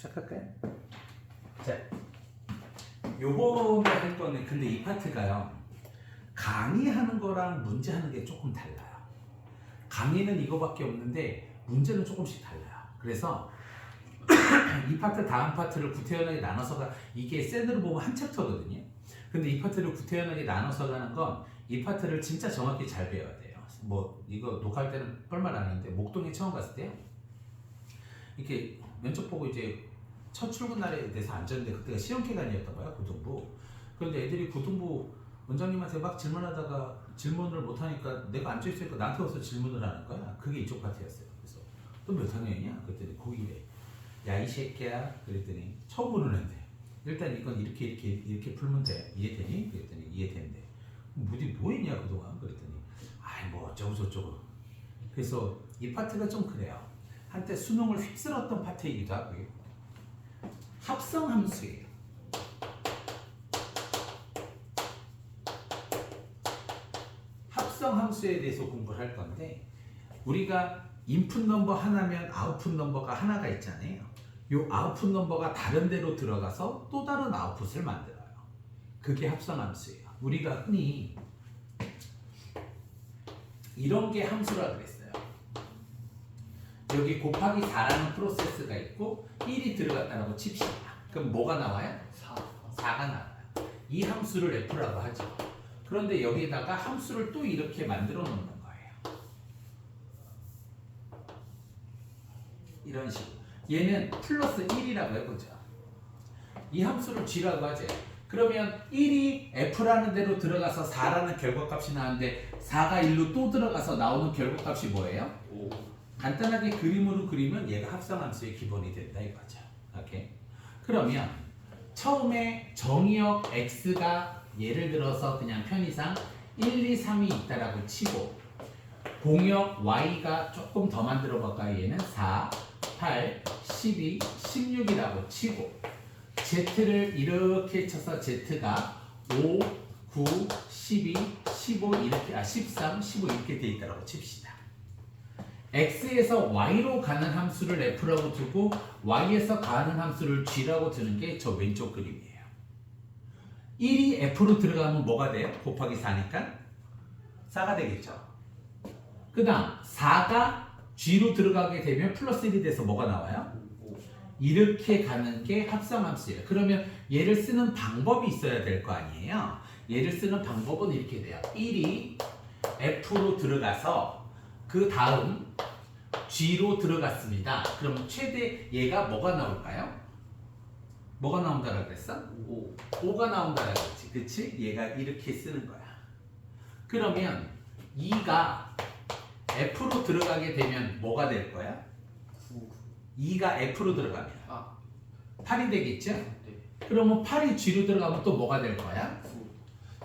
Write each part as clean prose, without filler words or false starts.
시작할까요? 자, 요번에 할 거는 근데 이 파트가요. 강의하는 거랑 문제하는 게 조금 달라요. 강의는 이거밖에 없는데 문제는 조금씩 달라요. 그래서 이 파트 다음 파트를 구태연하게 나눠서 이게 셋으로 보면 한 챕터거든요. 근데 이 파트를 구태연하게 나눠서 가는 건 이 파트를 진짜 정확히 잘 배워야 돼요. 뭐 이거 녹화할 때는 뻘말 안 했는데 목동에 처음 갔을 때요. 이렇게 면접 보고 이제 첫 출근 날에 대해서 앉았는데 그때가 시험 기간이었던 거야, 고등부. 그런데 애들이 고등부 원장님한테 막 질문하다가 질문을 못하니까 내가 앉아있으니까 나한테 와서 질문을 하는 거야. 그게 이쪽 파트였어요. 그래서 또 몇 학년이냐? 그랬더니 고1에 야 이 새끼야 그랬더니 처음 보는 애인데 일단 이건 이렇게 풀면 돼. 이해되니? 그랬더니 이해된대. 뭐 했냐 그동안? 그랬더니 아이 뭐 어쩌고 저쩌고. 그래서 이 파트가 좀 그래요. 한때 수능을 휩쓸었던 파트이기도 하고요. 합성함수예요. 합성함수에 대해서 공부를 할 건데 우리가 인풋 넘버 하나면 아웃풋 넘버가 하나가 있잖아요. 요 아웃풋 넘버가 다른 데로 들어가서 또 다른 아웃풋을 만들어요. 그게 합성함수예요. 우리가 흔히 이런 게 함수라 그랬어요. 여기 곱하기 4라는 프로세스가 있고 1이 들어갔다고 칩시다. 그럼 뭐가 나와요? 4가 나와요. 이 함수를 F라고 하죠. 그런데 여기다가 함수를 또 이렇게 만들어 놓는 거예요. 이런 식으로. 얘는 플러스 1이라고 해보죠. 이 함수를 G라고 하죠. 그러면 1이 F라는 데로 들어가서 4라는 결과값이 나왔는데 4가 1로 또 들어가서 나오는 결과값이 뭐예요? 5. 간단하게 그림으로 그리면 얘가 합성함수의 기본이 된다 이거죠. 오케이. 그러면 처음에 정의역 x가 예를 들어서 그냥 편의상 1, 2, 3이 있다라고 치고 공역 y가 조금 더 만들어 볼까요? 얘는 4, 8, 12, 16이라고 치고 z를 이렇게 쳐서 z가 5, 9, 12, 15 이렇게 13, 15 이렇게 돼 있다라고 칩시다. x에서 y로 가는 함수를 f라고 두고 y에서 가는 함수를 g라고 두는 게 저 왼쪽 그림이에요. 1이 f로 들어가면 뭐가 돼요? 곱하기 4니까 4가 되겠죠. 그 다음 4가 g로 들어가게 되면 플러스 1이 돼서 뭐가 나와요? 이렇게 가는 게 합성함수예요. 그러면 얘를 쓰는 방법이 있어야 될 거 아니에요. 얘를 쓰는 방법은 이렇게 돼요. 1이 f로 들어가서 그 다음 G로 들어갔습니다. 그럼 최대 얘가 뭐가 나올까요? 뭐가 나온다라고 그랬어? 5가 나온다라고 했지. 그치? 얘가 이렇게 쓰는 거야. 그러면 2가 F로 들어가게 되면 뭐가 될 거야? 2가 F로 들어가면 8이 되겠죠? 그러면 8이 G로 들어가면 또 뭐가 될 거야? 9.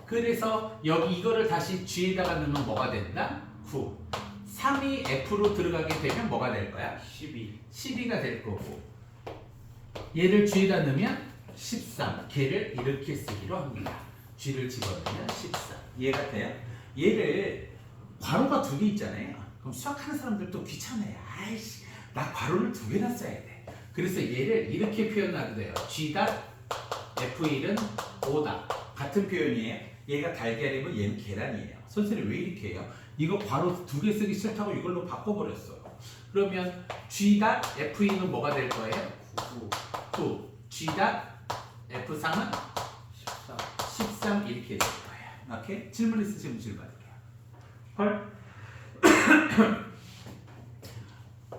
그래서 여기 이거를 다시 G에다가 넣으면 뭐가 된다? 9. 3이 F로 들어가게 되면 뭐가 될 거야? 12가 될 거고 얘를 G에다 넣으면 13. 걔를 이렇게 쓰기로 합니다. G를 집어넣으면 13. 이해가 돼요? 얘를 괄호가 2개 있잖아요. 그럼 수학하는 사람들도 귀찮아요. 아이씨, 나 괄호를 2개나 써야 돼. 그래서 얘를 이렇게 표현하게 돼요. G.F1은 5다. 같은 표현이에요. 얘가 달걀이고 얘는 계란이에요. 선생님 왜 이렇게 해요? 이거 괄호 2개 쓰기 싫다고 이걸로 바꿔버렸어요. 그러면 G.F2는 뭐가 될 거예요? 9. G.F3은 13 이렇게 될 거예요. 오케이? 질문 있으시면 질문 받을게요. 헐?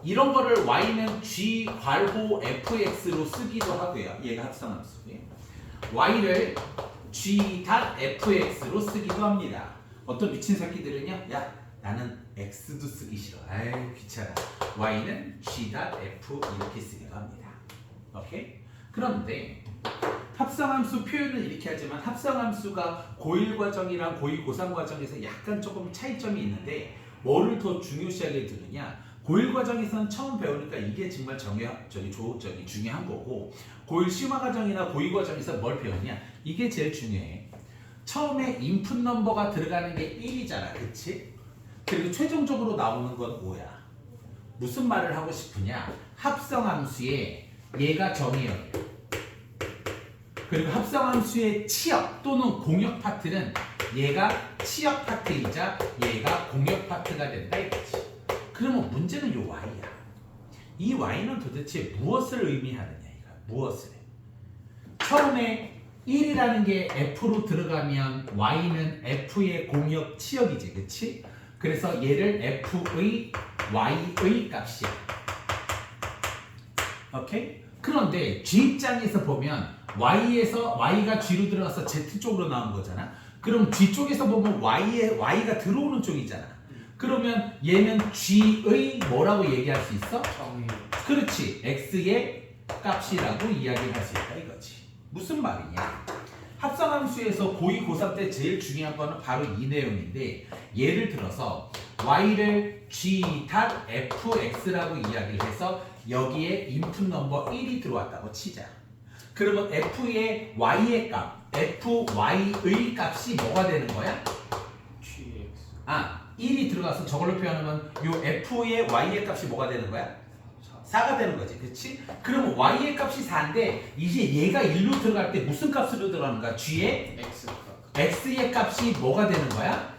이런 거를 y는 G 괄호 fx로 쓰기도 하고요. 얘가 합성함수고요. y를 G.fx로 쓰기도 합니다. 어떤 미친 새끼들은요, 야 나는 x도 쓰기 싫어. 아이 귀찮아. y는 G.f 이렇게 쓰기도 합니다. 오케이? 그런데 합성함수 표현은 이렇게 하지만 합성함수가 고1 과정이랑 고2 고3 과정에서 약간 조금 차이점이 있는데 뭐를 더 중요시하게 두느냐? 고1 과정에서는 처음 배우니까 이게 정말 중요한 거고 고1 심화 과정이나 고2 과정에서 뭘 배우냐? 이게 제일 중요해. 처음에 인풋 넘버가 들어가는 게 1이잖아. 그치? 그리고 최종적으로 나오는 건 뭐야? 무슨 말을 하고 싶으냐? 합성함수에 얘가 정의역이야. 그리고 합성함수의 치역 또는 공역 파트는 얘가 치역 파트이자 얘가 공역 파트가 된다 이거지. 그러면 문제는 요 y야. 이 y는 도대체 무엇을 의미하느냐 이거. 무엇을? 처음에 1이라는 게 f로 들어가면 y는 f의 공역 치역이지, 그치? 그래서 얘를 f의 y의 값이야. 오케이? 그런데 G 입장에서 보면 y가 G로 들어가서 Z 쪽으로 나온 거잖아. 그럼 G 쪽에서 보면 y가 들어오는 쪽이잖아. 그러면 얘는 G의 뭐라고 얘기할 수 있어? 그렇지. X의 값이라고 이야기를 할 수 있다 이거지. 무슨 말이냐? 합성함수에서 고2, 고3 때 제일 중요한 거는 바로 이 내용인데 예를 들어서 y를 g.fx라고 이야기를 해서 여기에 인풋 넘버 1이 들어왔다고 치자. 그러면 f의 y의 값, fy의 값이 뭐가 되는 거야? gx. 1이 들어가서 저걸로 표현하면 요 f의 y의 값이 뭐가 되는 거야? 4가 되는 거지, 그렇지? 그러면 y의 값이 4인데 이제 얘가 1로 들어갈 때 무슨 값으로 들어가는 거야? g의 x의 값이 뭐가 되는 거야?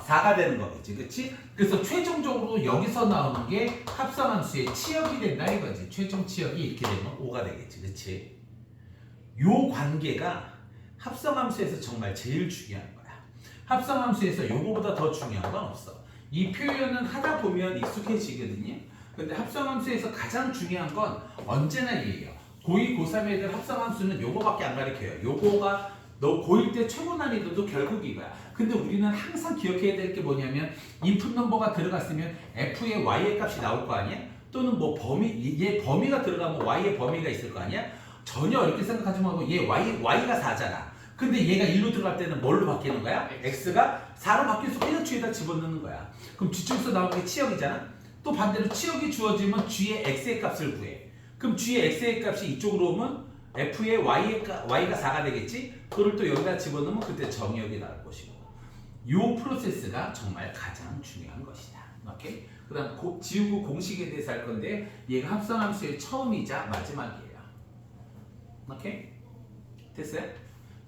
4가 되는 거겠지, 그렇지? 그래서 최종적으로 여기서 나오는 게 합성함수의 치역이 된다 이거지. 최종 치역이 이렇게 되면 5가 되겠지, 그렇지? 요 관계가 합성함수에서 정말 제일 중요한 거야. 합성함수에서 요거보다 더 중요한 건 없어. 이 표현은 하다 보면 익숙해지거든요. 근데 합성함수에서 가장 중요한 건 언제나 얘기해요. 고2, 고3 애들 합성함수는 요거밖에 안 가르쳐요. 요거가 너 고1 때 최고 난이도도 결국 이거야. 근데 우리는 항상 기억해야 될 게 뭐냐면 인풋 넘버가 들어갔으면 f의 y의 값이 나올 거 아니야? 또는 뭐 얘 범위가 들어가면 y의 범위가 있을 거 아니야? 전혀 어렵게 생각하지 말고 얘 y가 4잖아. 근데 얘가 1로 들어갈 때는 뭘로 바뀌는 거야? x가 4로 바뀌어서 그냥 g에다 집어넣는 거야. 그럼 뒤쪽에서 나오는 게 치역이잖아? 또 반대로 치역이 주어지면 g의 x의 값을 구해. 그럼 g의 x의 값이 이쪽으로 오면 f의 y가 4가 되겠지? 그걸 또 여기다 집어넣으면 그때 정의역이 나올 것이고. 요 프로세스가 정말 가장 중요한 것이다. 오케이? 그 다음 지우고 공식에 대해서 할 건데 얘가 합성함수의 처음이자 마지막이에요. 오케이? 됐어요?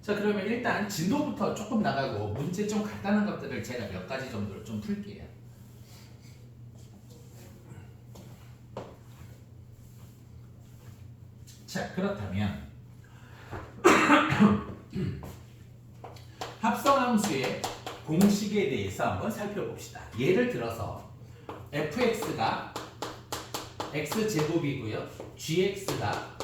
자, 그러면 일단 진도부터 조금 나가고 문제 좀 간단한 것들을 제가 몇 가지 정도를 좀 풀게요. 자, 그렇다면 합성함수의 공식에 대해서 한번 살펴봅시다. 예를 들어서 fx가 x제곱이고요. gx가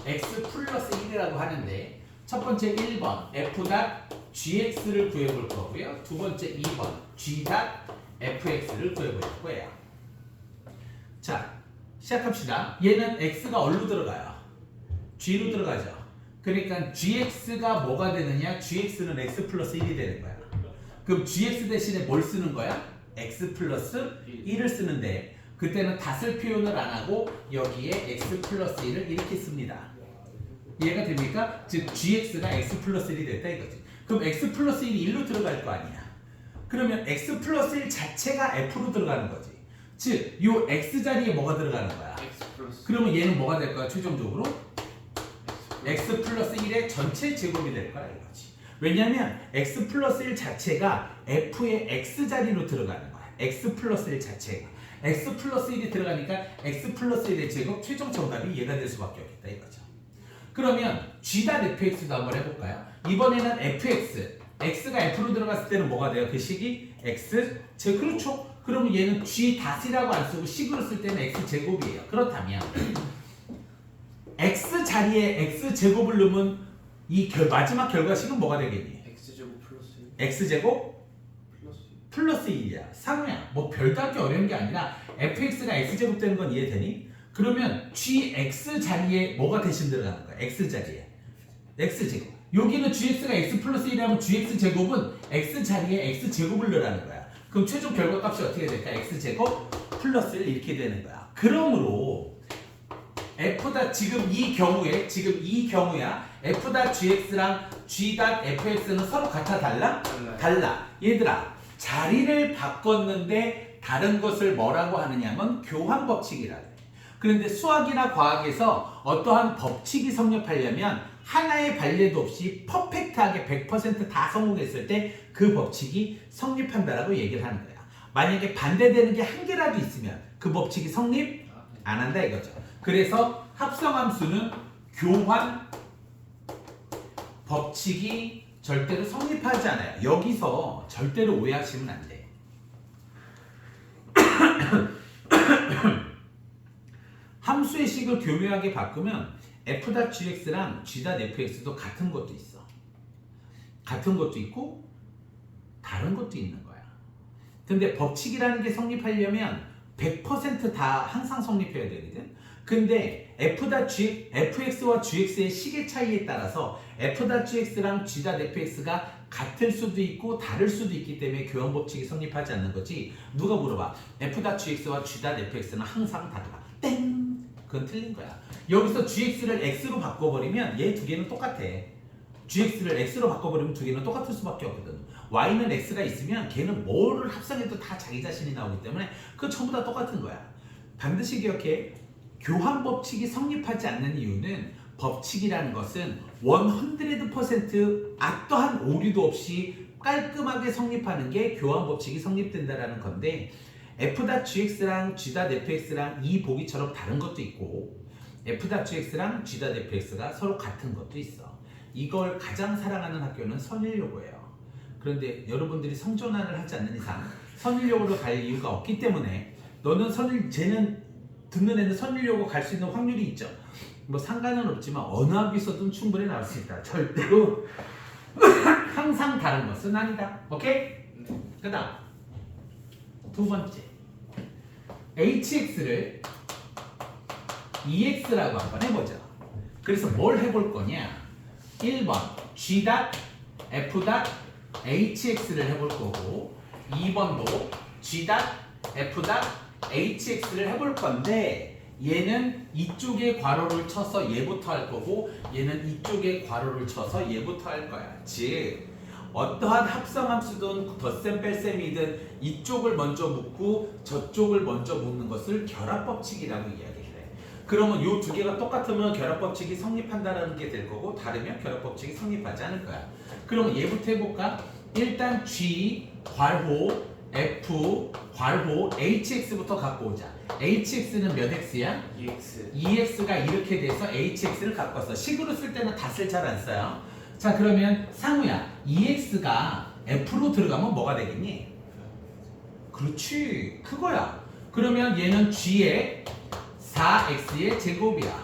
x 플러스 1이라고 하는데 첫 번째 1번 f.gx를 구해볼 거고요. 두 번째 2번 g.fx를 구해볼 거예요. 자, 시작합시다. 얘는 x가 어디로 들어가요? g로 들어가죠. 그러니까 gx가 뭐가 되느냐? gx는 x 플러스 1이 되는 거야. 그럼 gx 대신에 뭘 쓰는 거야? x 플러스 1을 쓰는데 그때는 닷을 표현을 안 하고 여기에 x 플러스 1을 이렇게 씁니다. 이해가 됩니까? 즉 gx가 x 플러스 1이 됐다 이거지. 그럼 x 플러스 1이 1로 들어갈 거 아니야. 그러면 x 플러스 1 자체가 f로 들어가는 거지. 즉 요 x 자리에 뭐가 들어가는 거야? 그러면 얘는 뭐가 될 거야? 최종적으로 x 플러스 1의 전체 제곱이 될 거야 이거지. 왜냐면 x 플러스 1 자체가 f의 x 자리로 들어가는 거야. x 플러스 1 자체가 x 플러스 1이 들어가니까 x 플러스 1의 제곱 최종 정답이 얘가 될 수밖에 없겠다 이거죠. 그러면 g.fx도 한번 해볼까요? 이번에는 fx x가 f로 들어갔을 때는 뭐가 돼요? 그 식이 x 제 그렇죠. 그러면 얘는 g.이라고 안 쓰고 식으로 쓸 때는 x 제곱이에요. 그렇다면 x 자리에 x 제곱을 넣으면 이 마지막 결과식은 뭐가 되겠니? x제곱 플러스 1. x제곱 플러스 1. 플러스 1이야. 상우야. 뭐 별답게 어려운 게 아니라 fx가 x제곱 되는 건 이해되니? 그러면 gx 자리에 뭐가 대신 들어가는 거야? x 자리에 x제곱. 여기는 gx가 x 플러스 1이라면 gx제곱은 x 자리에 x제곱을 넣으라는 거야. 그럼 최종 결과값이 어떻게 될까? x제곱 플러스 1 이렇게 되는 거야. 그러므로 지금 이 경우야 f.gx랑 g.fx는 서로 같아 달라. 얘들아, 자리를 바꿨는데 다른 것을 뭐라고 하느냐면 교환 법칙이라 그래. 그런데 수학이나 과학에서 어떠한 법칙이 성립하려면 하나의 발레도 없이 퍼펙트하게 100%다 성공했을 때 그 법칙이 성립한다라고 얘기를 하는 거야. 만약에 반대되는 게 한 개라도 있으면 그 법칙이 성립 안 한다 이거죠. 그래서 합성함수는 교환 법칙이 절대로 성립하지 않아요. 여기서 절대로 오해하시면 안 돼. 함수의 식을 교묘하게 바꾸면 f.gx랑 g.fx도 같은 것도 있어. 같은 것도 있고 다른 것도 있는 거야. 근데 법칙이라는 게 성립하려면 100%다 항상 성립해야 되거든. 근데 fx와 gx의 식의 차이에 따라서 f.gx랑 g.fx가 같을 수도 있고 다를 수도 있기 때문에 교환 법칙이 성립하지 않는 거지. 누가 물어봐. f.gx와 g.fx는 항상 다르다. 땡! 그건 틀린 거야. 여기서 gx를 x로 바꿔버리면 얘 두 개는 똑같아. gx를 x로 바꿔버리면 두 개는 똑같을 수밖에 없거든. y는 x가 있으면 걔는 뭐를 합성해도 다 자기 자신이 나오기 때문에 그건 전부 다 똑같은 거야. 반드시 기억해. 교환 법칙이 성립하지 않는 이유는 법칙이라는 것은 100% 어떠한 오류도 없이 깔끔하게 성립하는 게 교환 법칙이 성립된다라는 건데 f.gx랑 g.fx랑 이 보기처럼 다른 것도 있고 f.gx랑 g.fx가 서로 같은 것도 있어. 이걸 가장 사랑하는 학교는 선일여고예요. 그런데 여러분들이 성전환을 하지 않는 이상 선일여고로 갈 이유가 없기 때문에 너는 쟤는 듣는 애는 선일여고 갈 수 있는 확률이 있죠. 뭐 상관은 없지만 어느 학교에서든 충분히 나올 수 있다. 절대로 항상 다른 것은 아니다. 오케이? 그 다음 두 번째 hx를 ex라고 한번 해보자. 그래서 뭘 해볼 거냐? 1번 g.f.hx를 해볼 거고 2번도 g.f.hx를 해볼 건데 얘는 이쪽에 괄호를 쳐서 얘부터 할 거고 얘는 이쪽에 괄호를 쳐서 얘부터 할 거야. 즉 어떠한 합성함수든 덧셈 뺄셈이든 이쪽을 먼저 묻고 저쪽을 먼저 묻는 것을 결합법칙이라고 이야기해. 그러면 이 두 개가 똑같으면 결합법칙이 성립한다는 게 될 거고 다르면 결합법칙이 성립하지 않을 거야. 그러면 얘부터 해볼까? 일단 g 괄호 f 괄호 hx부터 갖고 오자. hx는 몇 x야? 2x 2x가 이렇게 돼서 hx를 갖고 왔어. 식으로 쓸 때는 닷을 잘 안 써요. 자 그러면 상우야 2x가 f로 들어가면 뭐가 되겠니? 그렇지 그거야. 그러면 얘는 g의 4x의 제곱이야.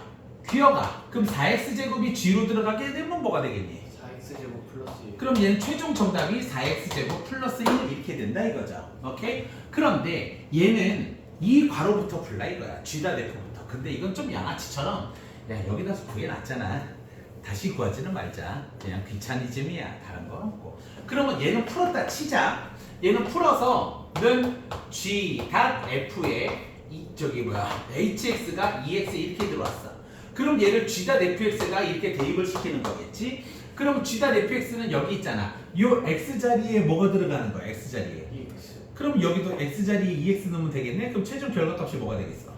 귀여가. 그럼 4x 제곱이 g로 들어가게 되면 뭐가 되겠니? 4x 제곱 플러스 1 그럼 얘는 최종 정답이 4x 제곱 플러스 1 이렇게 된다 이거죠. 오케이? 그런데 얘는 이 괄호부터 풀라 이거야. g.f부터. 근데 이건 좀 양아치처럼 야 여기다 구해 놨잖아. 다시 구하지는 말자. 그냥 귀차니즘이야. 다른 건 없고. 그러면 얘는 풀었다 치자. 얘는 풀어서는 g.f에 hx가 2x 이렇게 들어왔어. 그럼 얘를 g.fx가 이렇게 대입을 시키는 거겠지? 그럼 g.fx는 여기 있잖아. 요 x 자리에 뭐가 들어가는 거야? x 자리에. 2x 그럼 여기도 x 자리에 2x 넣으면 되겠네? 그럼 최종 결과값이 뭐가 되겠어?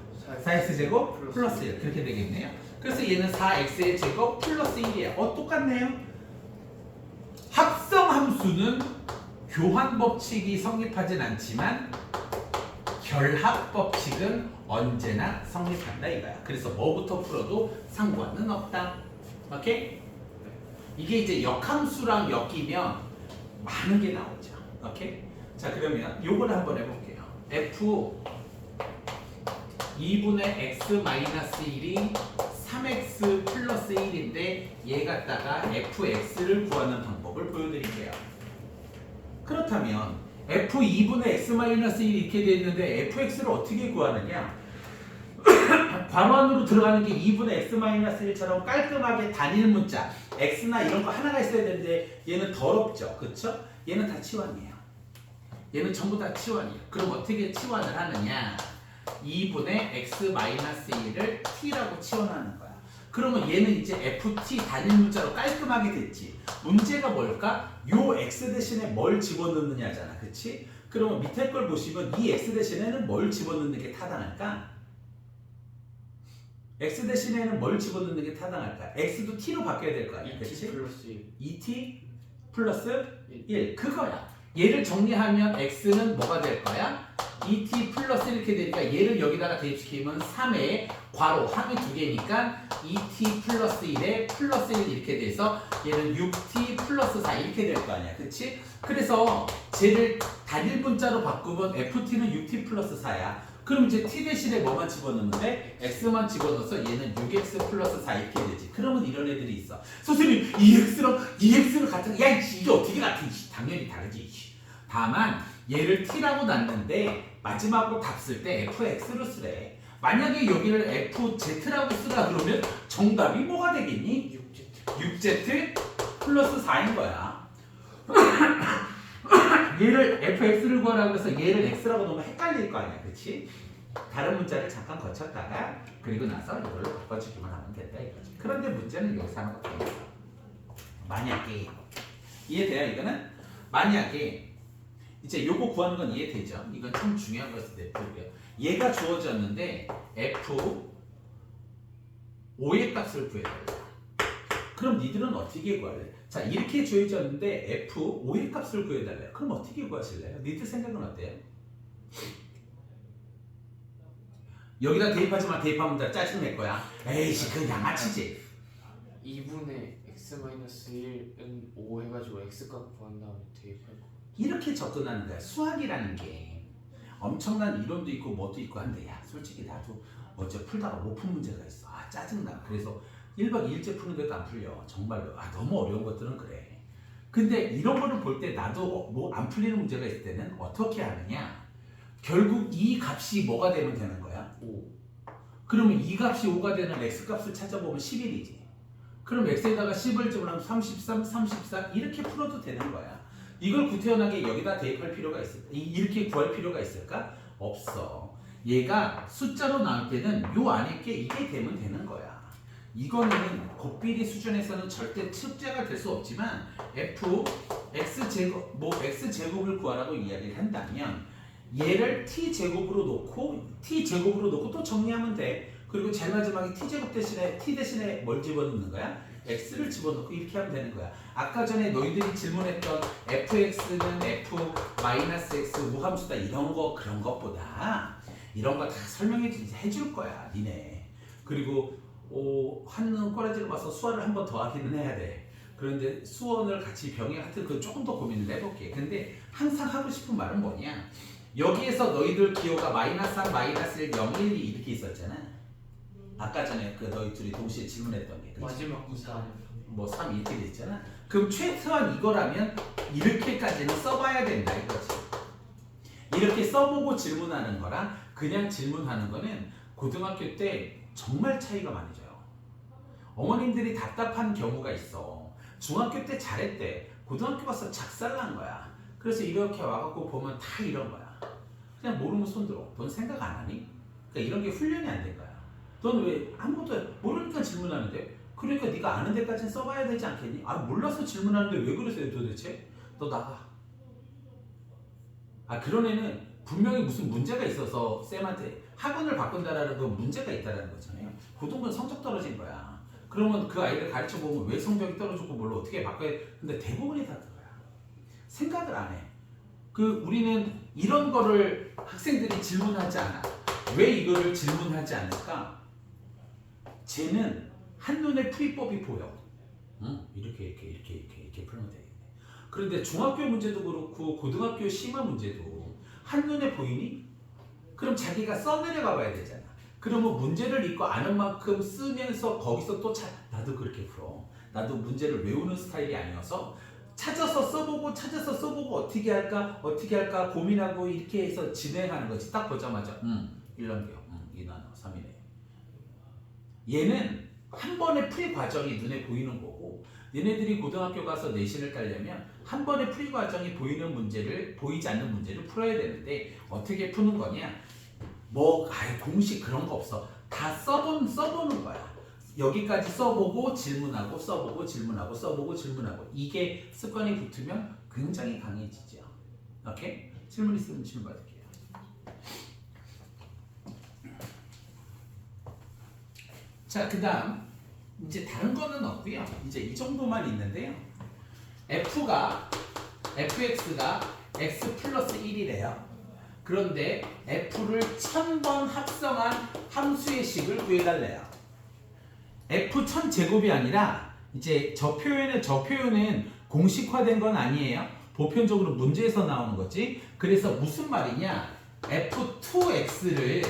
4x 제곱 플러스 1 그렇게 되겠네요. 그래서 얘는 4x의 제곱 플러스 1이에요. 똑같네요. 합성함수는 교환 법칙이 성립하진 않지만 결합 법칙은 언제나 성립한다 이거야. 그래서 뭐부터 풀어도 상관은 없다. 오케이? 이게 이제 역함수랑 엮이면 많은 게 나오죠. 오케이? 자 그러면 요거를 한번 해볼게요. f 2분의 x 마이너스 1이 3x 플러스 1인데 얘 갖다가 fx를 구하는 방법을 보여드릴게요. 그렇다면 f2분의 x-1 이렇게 되어 있는데 fx를 어떻게 구하느냐? 괄호 안으로 들어가는 게 2분의 x-1처럼 깔끔하게 단일 문자 x나 이런 거 하나가 있어야 되는데 얘는 더럽죠. 그쵸? 얘는 다 치환이에요. 얘는 전부 다 치환이에요. 그럼 어떻게 치환을 하느냐? 2분의 x-1을 t라고 치환하는 거야. 그러면 얘는 이제 ft 단일 문자로 깔끔하게 됐지. 문제가 뭘까? 요 x 대신에 뭘 집어넣느냐잖아. 그치? 그러면 밑에 걸 보시면 이 x 대신에는 뭘 집어넣는 게 타당할까? x 대신에는 뭘 집어넣는 게 타당할까? x도 t로 바뀌어야 될 거 아니야. 2t 그렇지? 플러스 1. 2t 플러스 1 그거야. 얘를 정리하면 x는 뭐가 될 거야? 2t 플러스 이렇게 되니까 얘를 여기다가 대입시키면 3의 괄호 항이 두 개니까 2t 플러스 1에 플러스 1 이렇게 돼서 얘는 6t 플러스 4 이렇게 될 거 아니야. 그치? 그래서 쟤를 단일 분자로 바꾸면 ft는 6t 플러스 4야. 그럼 이제 t 대신에 뭐만 집어넣으면 돼? x만 집어넣어서 얘는 6x 플러스 4 이렇게 되지. 그러면 이런 애들이 있어. 선생님 2x를 같은 야 이게 어떻게 같은 당연히 다르지. 다만 얘를 t라고 놨는데 마지막으로 답 쓸 때 fx로 쓰래. 만약에 여기를 fz라고 쓰라 그러면 정답이 뭐가 되겠니? 6z 플러스 4인 거야. 얘를 fx를 구하라고 해서 얘를 x라고 놓으면 헷갈릴 거 아니야. 그치? 다른 문자를 잠깐 거쳤다가 그리고 나서 이걸 바꿔주기만 하면 된다 이거지. 그런데 문제는 여기서 하나 더 있어. 만약에 이해돼요? 이거는? 만약에 이제 요거 구하는 건 이해되죠? 이건 참 중요한 것을 내볼게요. 얘가 주어졌는데 f 5의 값을 구해달라. 그럼 니들은 어떻게 구할래? 자 이렇게 주어졌는데 f 5의 값을 구해달래요. 그럼 어떻게 구하실래요? 니들 생각은 어때요? 여기다 대입하지만 대입하면 다 짜증낼 거야. 에이씨 그 양아치지. 2분의 x-1은 5 해가지고 x값 구한 다음에 대입할 거. 이렇게 접근하는 거야. 수학이라는 게 엄청난 이론도 있고 뭐도 있고 한데 야 솔직히 나도 어제 풀다가 못 푼 문제가 있어. 아 짜증나. 그래서 1박 2일째 푸는데도 안 풀려. 정말로. 아 너무 어려운 것들은 그래. 근데 이런 거를 볼 때 나도 뭐 안 풀리는 문제가 있을 때는 어떻게 하느냐. 결국 이 값이 뭐가 되면 되는 거야? 5. 그러면 이 값이 5가 되는 x값을 찾아보면 11이지. 그럼 x에다가 10을 집어넣으면 33, 34 이렇게 풀어도 되는 거야. 이걸 구태연하게 여기다 대입할 필요가 있을까? 이렇게 구할 필요가 있을까? 없어. 얘가 숫자로 나올 때는 요 안에 게 이게 되면 되는 거야. 이거는 곱비리 수준에서는 절대 숙제가 될 수 없지만 x제곱, 뭐 x제곱을 구하라고 이야기를 한다면 얘를 t제곱으로 놓고 또 정리하면 돼. 그리고 제일 마지막에 t제곱 대신에 t 대신에 뭘 집어넣는 거야? x를 집어넣고 이렇게 하면 되는 거야. 아까 전에 너희들이 질문했던 fx는 f-x 무함수다 이런 거 그런 것보다 이런 거 다 설명해 해줄 거야 니네. 그리고 한눈 꼬라지를 봐서 수화를 한 번 더 하기는 해야 돼. 그런데 수원을 같이 병행 하여튼 그 조금 더 고민을 해볼게. 근데 항상 하고 싶은 말은 뭐냐, 여기에서 너희들 기호가 -3, -1, 0, 1, 2 이렇게 있었잖아. 아까 전에 그 너희 둘이 동시에 질문했던 게 마지막 3. 뭐 3 이렇게 돼 있잖아. 그럼 최소한 이거라면 이렇게까지는 써봐야 된다 이거지. 이렇게 써보고 질문하는 거랑 그냥 질문하는 거는 고등학교 때 정말 차이가 많이 져요. 어머님들이 답답한 경우가 있어. 중학교 때 잘했대. 고등학교 가서 작살난 거야. 그래서 이렇게 와갖고 보면 다 이런 거야. 그냥 모르면 손들어. 넌 생각 안 하니? 그러니까 이런 게 훈련이 안 된 거야. 넌 왜 아무것도 모르니까 질문하는데? 그러니까 네가 아는 데까지는 써봐야 되지 않겠니? 아 몰라서 질문하는데 왜 그러세요 도대체? 너 나가. 아 그런 애는 분명히 무슨 문제가 있어서 쌤한테 학원을 바꾼다라는 건 문제가 있다는 거잖아요. 고등부는 성적 떨어진 거야. 그러면 그 아이를 가르쳐 보면 왜 성적이 떨어졌고 뭘 어떻게 바꿔야 돼? 근데 대부분이 다 그거야. 생각을 안 해. 그 우리는 이런 거를 학생들이 질문하지 않아. 왜 이거를 질문하지 않을까? 쟤는 한눈에 풀이법이 보여. 응? 이렇게 풀면 되겠네. 그런데 중학교 문제도 그렇고 고등학교 심화 문제도 한눈에 보이니? 그럼 자기가 써내려가 봐야 되잖아. 그러면 문제를 읽고 아는 만큼 쓰면서 거기서 또 나도 그렇게 풀어. 나도 문제를 외우는 스타일이 아니어서 찾아서 써보고 어떻게 할까 고민하고 이렇게 해서 진행하는 거지. 딱 보자마자 1넘겨 2나눠 3이네. 얘는 한 번의 풀이 과정이 눈에 보이는 거고, 얘네들이 고등학교 가서 내신을 따려면 한 번의 풀이 과정이 보이는 문제를 보이지 않는 문제를 풀어야 되는데 어떻게 푸는 거냐? 뭐 공식 그런 거 없어. 다 써보는 거야. 여기까지 써보고 질문하고 써보고 질문하고 써보고 질문하고 이게 습관이 붙으면 굉장히 강해지죠. 오케이? 질문 있으면 질문 받을게요. 자, 그 다음 이제 다른 거는 없고요. 이제 이 정도만 있는데요. fx가 x 플러스 1이래요. 그런데 f를 1000번 합성한 함수의 식을 구해달래요. f 1000제곱이 아니라 이제 저 표현은 공식화된 건 아니에요. 보편적으로 문제에서 나오는 거지. 그래서 무슨 말이냐? f2x를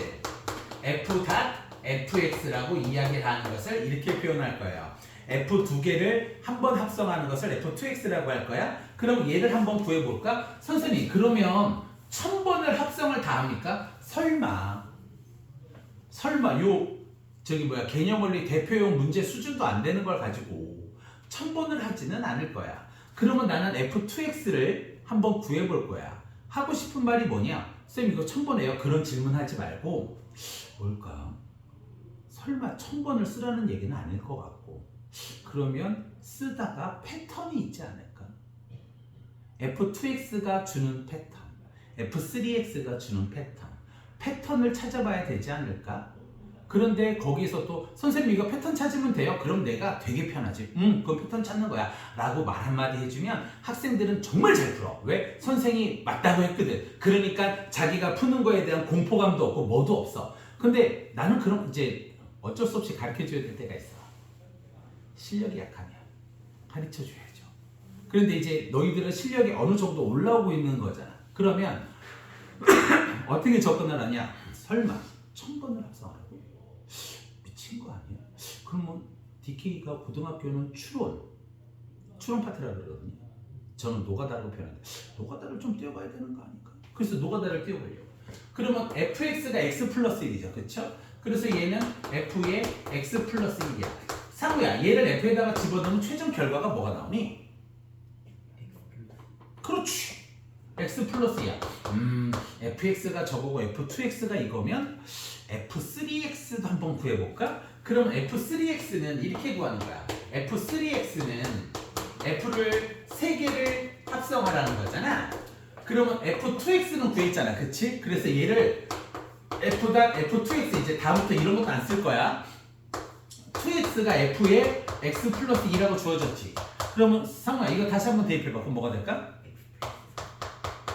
f.fx라고 이야기를 하는 것을 이렇게 표현할 거예요. f 두 개를 한번 합성하는 것을 f2x라고 할 거야. 그럼 얘를 한번 구해볼까? 선생님, 그러면 1000번을 합성을 다 합니까? 설마 개념 원리 대표용 문제 수준도 안 되는 걸 가지고 1000번을 하지는 않을 거야. 그러면 나는 f2x를 한번 구해볼 거야. 하고 싶은 말이 뭐냐? 쌤, 이거 1000번 해요? 그런 질문 하지 말고 뭘까? 설마 1000번을 쓰라는 얘기는 아닐 것 같고, 그러면 쓰다가 패턴이 있지 않을까? f2x가 주는 패턴, f3x가 주는 패턴을 찾아봐야 되지 않을까? 그런데 거기서 또 선생님 이거 패턴 찾으면 돼요? 그럼 내가 되게 편하지. 그건 패턴 찾는 거야 라고 말 한마디 해주면 학생들은 정말 잘 풀어. 왜? 선생이 맞다고 했거든. 그러니까 자기가 푸는 거에 대한 공포감도 없고 뭐도 없어. 근데 나는 그럼 이제 어쩔 수 없이 가르쳐줘야 될 때가 있어. 실력이 약하면 가르쳐줘야죠. 그런데 이제 너희들은 실력이 어느 정도 올라오고 있는 거잖아. 그러면 어떻게 접근을 하냐? 설마 1000번을 합성하라고? 미친 거 아니야? 그러면 DK가 고등학교는 추론 파트라고 그러거든요. 저는 노가다라고 표현하는데 노가다를 좀 띄워봐야 되는 거 아닐까? 그래서 노가다를 띄워보려고. 그러면 fx가 x 플러스 1이죠. 그쵸? 그래서 얘는 f의 x 플러스 1이야. 상우야, 얘를 f에다가 집어넣으면 최종 결과가 뭐가 나오니? 그렇지. x 플러스야. fx가 저거고 f2x가 이거면 f3x도 한번 구해볼까? 그럼 f3x는 이렇게 구하는 거야. f3x는 f를 3개를 합성하라는 거잖아. 그러면 f2x는 구했잖아. 그치? 그래서 얘를 f.f2x 이제 다음부터 이런 것도 안 쓸 거야. 2x가 f에 x 플러스 2라고 주어졌지. 그러면 상우야, 이거 다시 한번 대입해봐. 그럼 뭐가 될까?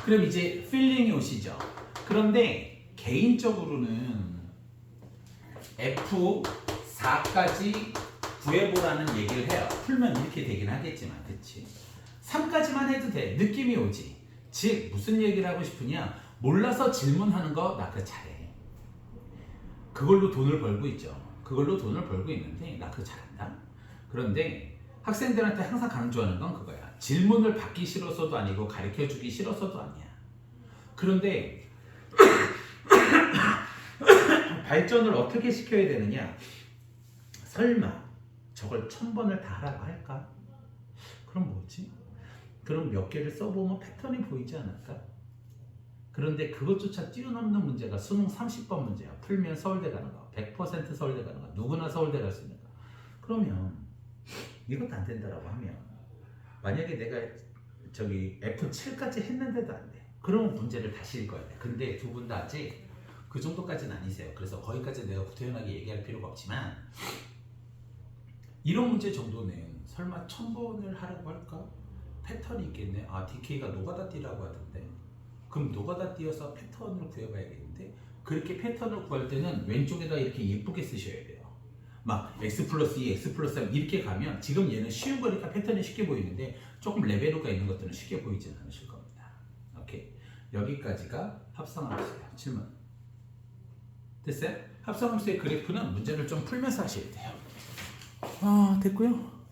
그럼 이제 필링이 오시죠. 그런데 개인적으로는 F4까지 구해보라는 얘기를 해요. 풀면 이렇게 되긴 하겠지만, 그치? 3까지만 해도 돼. 느낌이 오지. 즉, 무슨 얘기를 하고 싶으냐? 몰라서 질문하는 거 나 그거 잘해. 그걸로 돈을 벌고 있죠. 그걸로 돈을 벌고 있는데 나 그거 잘한다. 그런데 학생들한테 항상 강조하는 건 그거야. 질문을 받기 싫어서도 아니고 가르쳐주기 싫어서도 아니야. 그런데 발전을 어떻게 시켜야 되느냐? 설마 저걸 1000번을 다 하라고 할까? 그럼 뭐지? 그럼 몇 개를 써보면 패턴이 보이지 않을까? 그런데 그것조차 뛰어넘는 문제가 수능 30번 문제야. 풀면 서울대 가는 거, 100% 서울대 가는 거, 누구나 서울대 갈 수 있는 거. 그러면 이것도 안 된다라고 하면 만약에 내가 저기 F7까지 했는데도 안 돼. 그러면 문제를 다시 읽어야 돼. 근데 두 분 다 아직 그 정도까지는 아니세요. 그래서 거기까지 내가 구태연하게 얘기할 필요가 없지만 이런 문제 정도는 설마 1000번을 하라고 할까? 패턴이 있겠네. 아, DK가 노가다 띄라고 하던데. 그럼 노가다 띄어서 패턴을 구해봐야겠는데, 그렇게 패턴을 구할 때는 왼쪽에다 이렇게 예쁘게 쓰셔야 돼요. 막 x 플러스 2, x 플러스 3 이렇게 가면 지금 얘는 쉬운 거니까 패턴이 쉽게 보이는데 조금 레벨로가 있는 것들은 쉽게 보이지는 않으실 겁니다. 오케이. 여기까지가 합성함수예요. 질문 됐어요? 합성함수의 그래프는 문제를 좀 풀면서 하셔야 돼요. 됐고요.